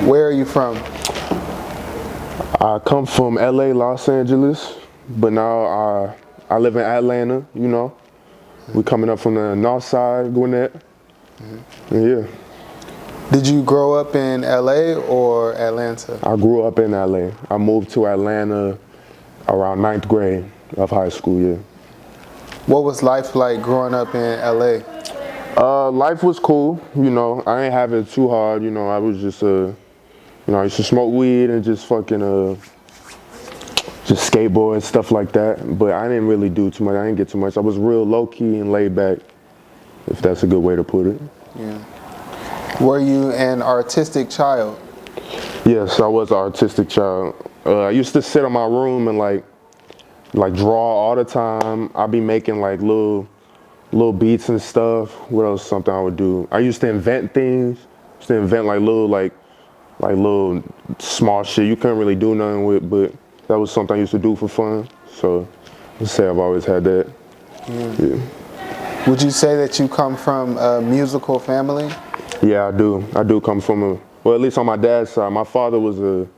Where are you from? I come from LA, Los Angeles, but now I live in Atlanta, you know. We coming up from the north side, Gwinnett. Yeah. Did you grow up in LA or Atlanta? I grew up in LA. I moved to Atlanta around ninth grade of high school, yeah. What was life like growing up in LA? Life was cool, you know. I ain't have it too hard, you know. I was just, I used to smoke weed and just fucking, just skateboard and stuff like that. But I didn't really do too much. I didn't get too much. I was real low key and laid back, if that's a good way to put it. Yeah. Were you an artistic child? Yes, I was an artistic child. I used to sit in my room and like draw all the time. I'd be making like little beats and stuff. What else? Something I would do. I used to invent things. Used to invent like little small shit you couldn't really do nothing with, but that was something I used to do for fun. So I'd say I've always had that. Yeah. Would you say that you come from a musical family? Yeah, I do. I do come from well, at least on my dad's side. My father was an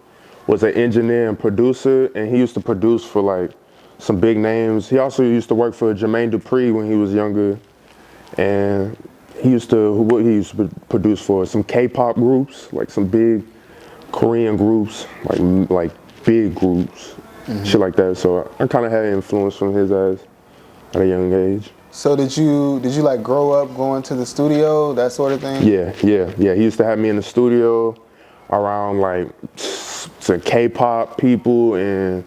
engineer and producer, and he used to produce for like some big names. He also used to work for Jermaine Dupri when he was younger, and he used to produce for some K-pop groups, like some big Korean groups, like big groups, shit like that. So I kind of had influence from his ass at a young age. So did you like grow up going to the studio, that sort of thing? Yeah. He used to have me in the studio around like some K-pop people and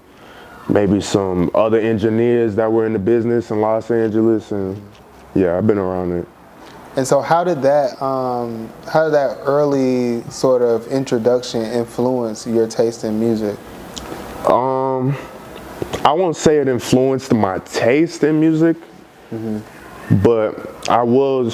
maybe some other engineers that were in the business in Los Angeles, and yeah, I've been around it. And so how did that early sort of introduction influence your taste in music? I won't say it influenced my taste in music, but I would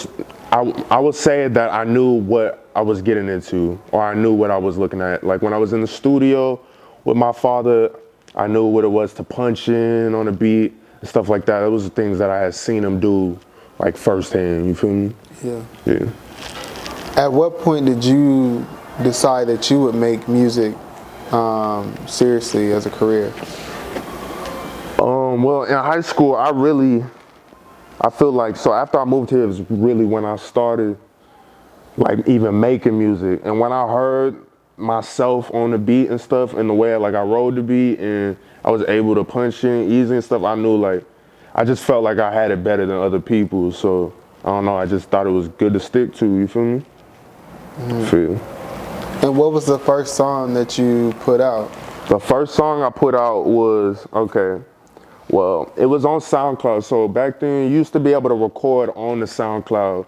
say that I knew what I was getting into, or I knew what I was looking at. Like when I was in the studio with my father, I knew what it was to punch in on a beat and stuff like that. Those were the things that I had seen him do like firsthand, you feel me? Yeah. At what point did you decide that you would make music seriously as a career? Well, in high school, I feel like, so after I moved here is really when I started like even making music. And when I heard myself on the beat and stuff, and the way like I rode the beat and I was able to punch in easy and stuff, I knew like, I just felt like I had it better than other people. So I don't know, I just thought it was good to stick to, you feel me? Feel. And what was the first song that you put out? The first song I put out was, well, it was on SoundCloud. So back then, you used to be able to record on the SoundCloud,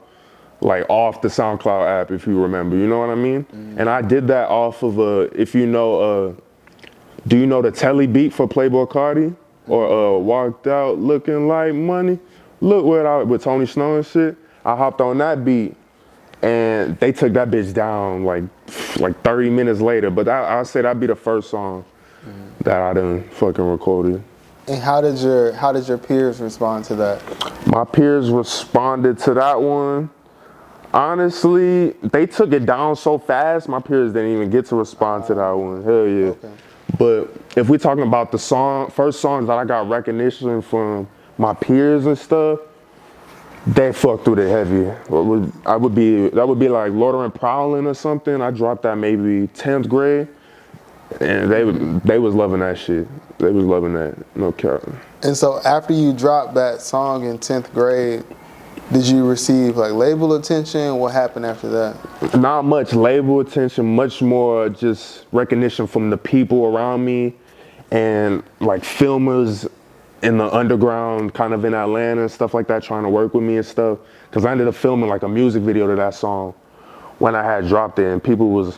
like off the SoundCloud app, if you remember, you know what I mean? And I did that off of do you know the Telly beat for Playboi Carti? Or Walked Out Looking Like Money? Look with Tony Snow and shit. I hopped on that beat, and they took that bitch down like 30 minutes later. But I'll say that'd be the first song that I done fucking recorded. And how did your peers respond to that? My peers responded to that one. Honestly, they took it down so fast, my peers didn't even get to respond to that one. Hell yeah. Okay. But if we're talking about the first songs that I got recognition from my peers and stuff, they fucked with it heavy. That would be like Loitering Prowling or something. I dropped that maybe 10th grade, and they was loving that shit. They was loving that, no cap. And so after you dropped that song in 10th grade, did you receive like label attention? What happened after that? Not much label attention, much more just recognition from the people around me and like filmers in the underground kind of in Atlanta and stuff like that trying to work with me and stuff. Cause I ended up filming like a music video to that song when I had dropped it, and people was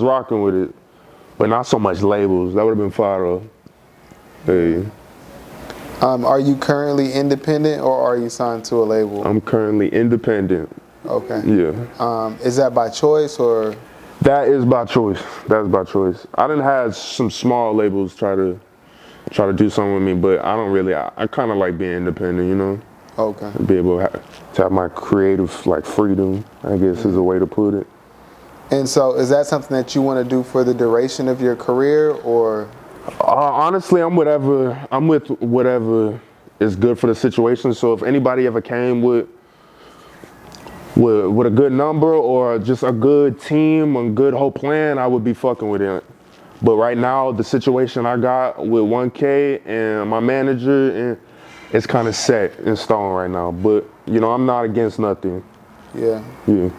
rocking with it, but not so much labels. That would have been fire though. Hey. Are you currently independent or are you signed to a label? I'm currently independent. Okay. Yeah. Is that by choice or? That is by choice. That's by choice. I done had some small labels try to do something with me, but I don't really. I kind of like being independent, you know. Okay. Be able to have my creative like freedom, I guess is a way to put it. And so is that something that you want to do for the duration of your career, or? Honestly, I'm with whatever is good for the situation. So if anybody ever came with a good number or just a good team, a good whole plan, I would be fucking with it. But right now, the situation I got with 1K and my manager, and it's kind of set in stone right now. But you know, I'm not against nothing. Yeah. Yeah.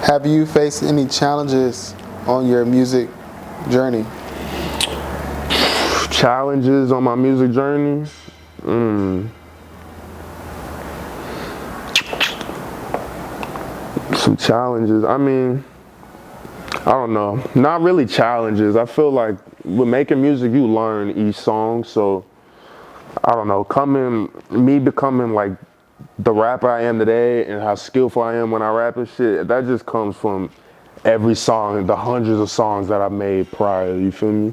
Have you faced any challenges on your music journey? Challenges on my music journey? Some challenges. I mean, I don't know. Not really challenges. I feel like with making music, you learn each song. So I don't know. Me becoming like the rapper I am today and how skillful I am when I rap and shit, that just comes from every song, the hundreds of songs that I made prior. You feel me?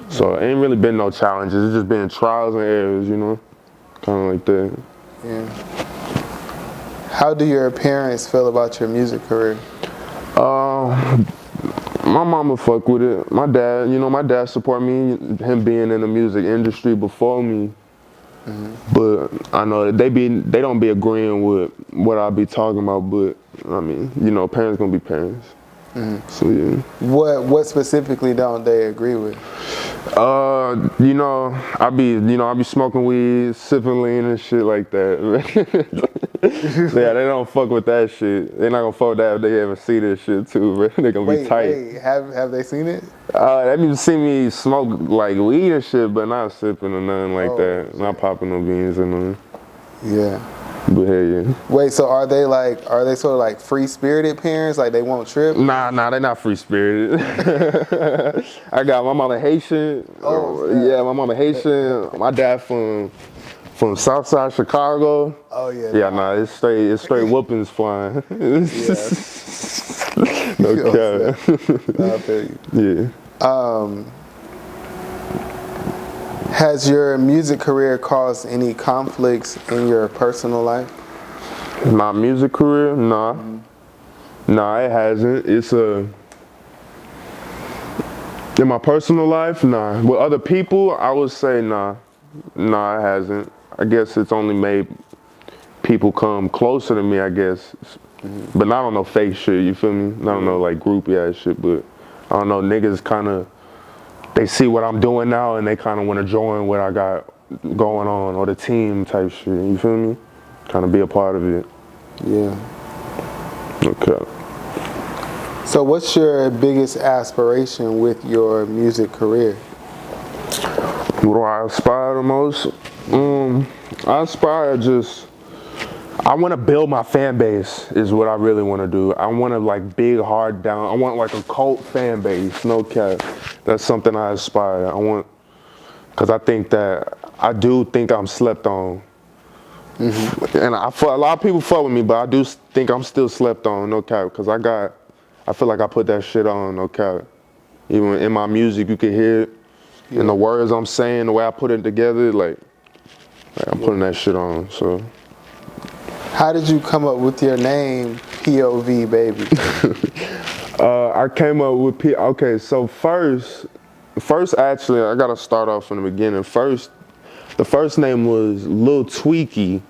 So it ain't really been no challenges. It's just been trials and errors, you know, kind of like that. Yeah. How do your parents feel about your music career? My mama fuck with it. My dad, you know, my dad support me, him being in the music industry before me. But I know that they don't be agreeing with what I be talking about. But I mean, you know, parents gonna be parents. So yeah. What specifically don't they agree with? You know, I be smoking weed, sipping lean and shit like that. Yeah, they don't fuck with that shit. They not gonna fuck with that if they ever see this shit too, bro. They gonna be tight. Wait, have they seen it? They need to see me smoke like weed and shit, but not sipping or nothing like that. Shit. Not popping no beans or nothing. Yeah. But hey, yeah. Wait, so are they sort of like free-spirited parents? Like they won't trip? Nah, they not free spirited. I got my mama Haitian. Yeah, my mama Haitian. My dad from Southside Chicago. Oh yeah. Yeah, nah, it's straight whoopings flying. No cap. I feel you. Yeah. Has your music career caused any conflicts in your personal life? My music career? Nah. Nah, it hasn't. In my personal life, nah. With other people, I would say nah. Nah, it hasn't. I guess it's only made people come closer to me, I guess. But not on no fake shit, you feel me? Not on no like groupie ass shit, but I don't know, niggas kinda, they see what I'm doing now and they kinda wanna join what I got going on, or the team type shit, you feel me? Kinda be a part of it. Yeah. Okay. So what's your biggest aspiration with your music career? What do I aspire the most? I aspire I want to build my fan base is what I really want to do. I want to like big, hard down. I want like a cult fan base, no cap. That's something I aspire. Cause I do think I'm slept on. And a lot of people fuck with me, but I do think I'm still slept on, no cap. Cause I feel like I put that shit on, no cap. Even in my music, you can hear it. And the words I'm saying, the way I put it together, like I'm putting that shit on, so. How did you come up with your name, POV Babyyy? I came up with okay, so first actually, I gotta start off from the beginning. The first name was Lil Tweaky,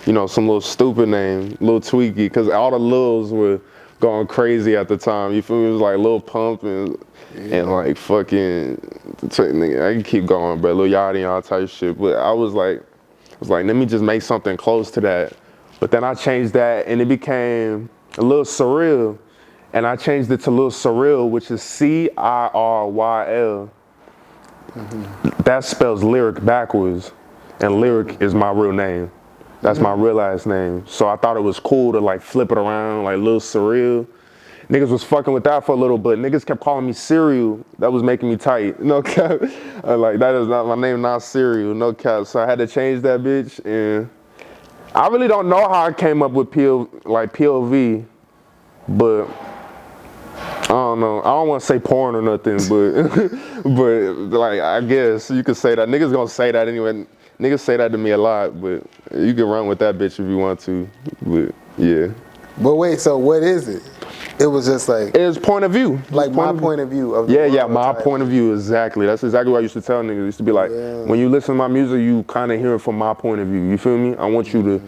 you know, some little stupid name, Lil Tweaky, because all the Lils were going crazy at the time. You feel me? It was like Lil Pump and like fucking, I can keep going, bro, Lil Yachty and all type shit. But I was like, let me just make something close to that. But then I changed that and it became a little surreal. And I changed it to Lil Surreal, which is Cyryl. That spells lyric backwards. And lyric is my real name. That's my real last name. So I thought it was cool to like flip it around, like Lil Surreal. Niggas was fucking with that for a little bit. Niggas kept calling me Cereal. That was making me tight. No cap. Like, that is not my name, not Cereal. No cap. So I had to change that bitch. And I really don't know how I came up with POV, but I don't know. I don't want to say porn or nothing, but like, I guess you could say that. Niggas gonna say that anyway. Niggas say that to me a lot, but you can run with that bitch if you want to. But yeah. But wait, so what is it? It was just like It's point of view. like my point of view of the Yeah, world my type. point of view, exactly. That's exactly what I used to tell niggas. I used to be like, Yeah. when you listen to my music, you kind of hear it from my point of view. You feel me? I want you to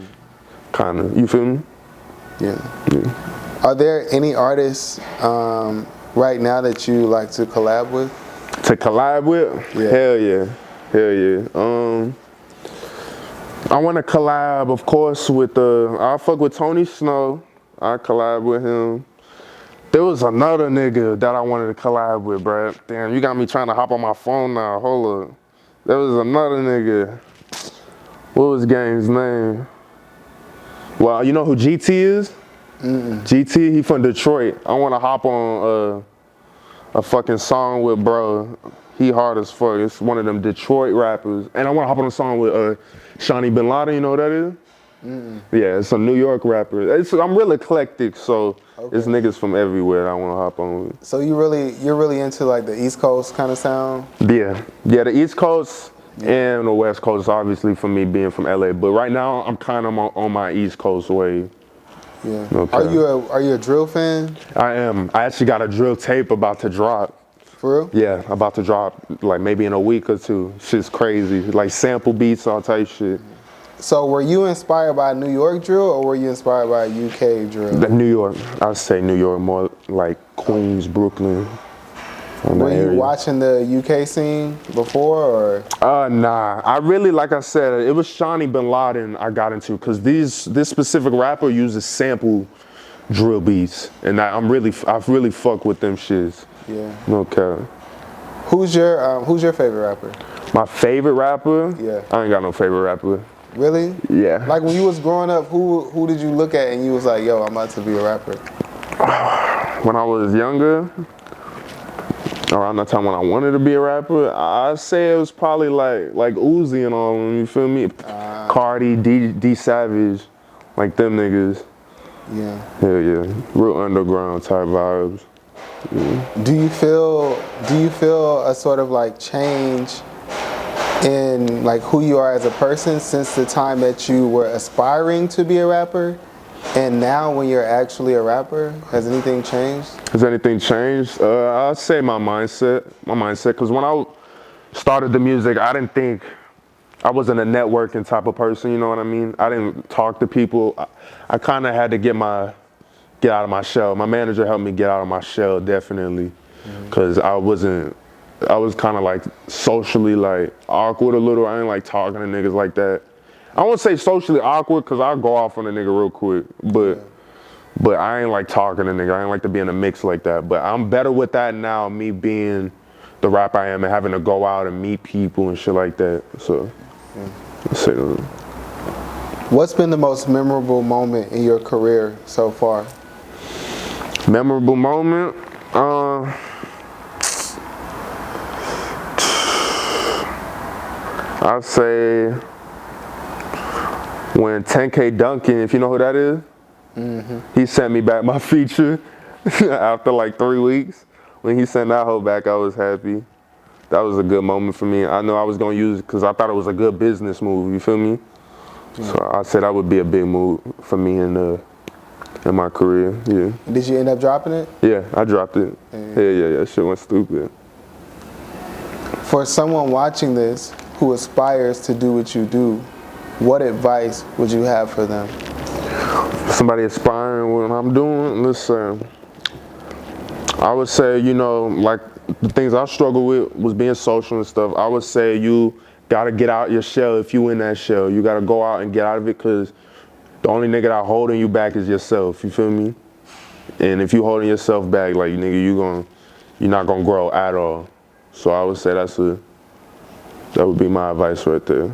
kind of, you feel me? Yeah. Are there any artists right now that you like to collab with? To collab with? Yeah. Hell yeah. Hell yeah. I want to collab, of course, with I fuck with Tony Snow. I collab with him. There was another nigga that I wanted to collab with, bruh. Damn, you got me trying to hop on my phone now. Hold up. There was another nigga. What was Game's name? Well, you know who GT is? GT, he from Detroit. I want to hop on a fucking song with bro. He hard as fuck. It's one of them Detroit rappers. And I want to hop on a song with Shawnee Bin Laden. You know what that is? Yeah, it's a New York rapper. I'm real eclectic, so it's niggas from everywhere that I want to hop on with. So you're really into like the East Coast kind of sound? Yeah, the East Coast and the West Coast, obviously, for me being from LA. But right now, I'm kind of on my East Coast wave. Yeah. Okay. Are you a drill fan? I am. I actually got a drill tape about to drop. For real? Yeah, about to drop like maybe in a week or two. Shit's crazy. Like sample beats, all type shit. So were you inspired by New York drill or were you inspired by UK drill? New York. I'd say New York, more like Queens, Brooklyn. Were you watching the UK scene before or? Nah. I really, like I said, it was Shawnee Bin Laden I got into because this specific rapper uses sample drill beats, and I've really fuck with them shits. Yeah. Okay. Who's your favorite rapper? My favorite rapper? Yeah. I ain't got no favorite rapper. Really? Yeah. Like when you was growing up, who did you look at and you was like, yo, I'm about to be a rapper? When I was younger, around that time when I wanted to be a rapper, I'd say it was probably like Uzi and all of them, you feel me? Cardi, D Savage, like them niggas. Yeah. Hell yeah. Real underground type vibes. Yeah. Do you feel a sort of like change in like who you are as a person since the time that you were aspiring to be a rapper and now when you're actually a rapper? Has anything changed? Has anything changed? I'd say my mindset, because when I started the music, I didn't think, I wasn't a networking type of person, you know what I mean? I didn't talk to people. I kind of had to get out of my shell. My manager helped me get out of my shell, definitely, because I was kind of like socially like awkward a little. I ain't like talking to niggas like that. I won't say socially awkward because I'll go off on a nigga real quick, but I ain't like talking to nigga. I ain't like to be in a mix like that. But I'm better with that now, me being the rapper I am and having to go out and meet people and shit like that. So, let's say that. What's been the most memorable moment in your career so far? Memorable moment? I'd say when 10K Duncan, if you know who that is, he sent me back my feature after like 3 weeks. When he sent that hoe back, I was happy. That was a good moment for me. I know I was gonna use it because I thought it was a good business move, you feel me? So I said that would be a big move for me in my career, yeah. Did you end up dropping it? Yeah, I dropped it. Yeah, that shit went stupid. For someone watching this who aspires to do what you do, what advice would you have for them? Somebody aspiring what I'm doing, listen, I would say, you know, like the things I struggle with was being social and stuff. I would say you gotta get out your shell if you in that shell. You gotta go out and get out of it because the only nigga that holding you back is yourself, you feel me? And if you holding yourself back, like nigga, you're not gonna grow at all. So I would say that would be my advice right there.